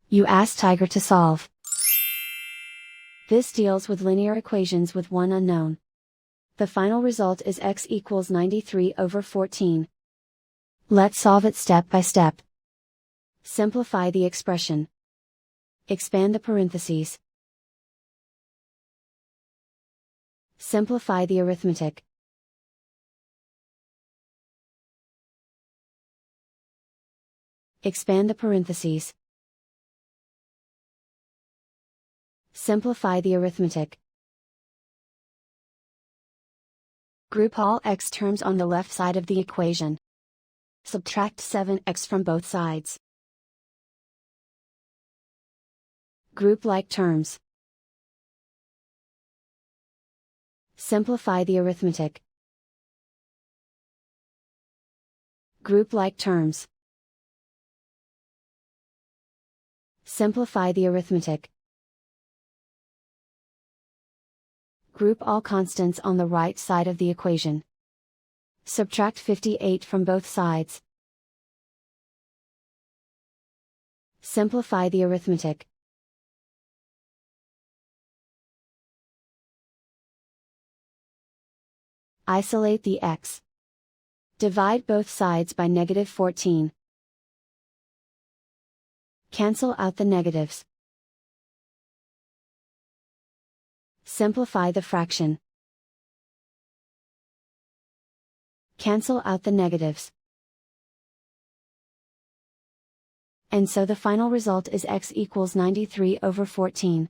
You ask Tiger to solve. This deals with linear equations with one unknown. The final result is x equals 93/14. Let's solve it step by step. Simplify the expression. Expand the parentheses. Simplify the arithmetic. Expand the parentheses. Simplify the arithmetic. Group all x terms on the left side of the equation. Subtract 7x from both sides. Group like terms. Simplify the arithmetic. Group like terms. Simplify the arithmetic. Group all constants on the right side of the equation. Subtract 58 from both sides. Simplify the arithmetic. Isolate the x. Divide both sides by -14. Cancel out the negatives. Simplify the fraction. Cancel out the negatives. And so the final result is x equals 93/14.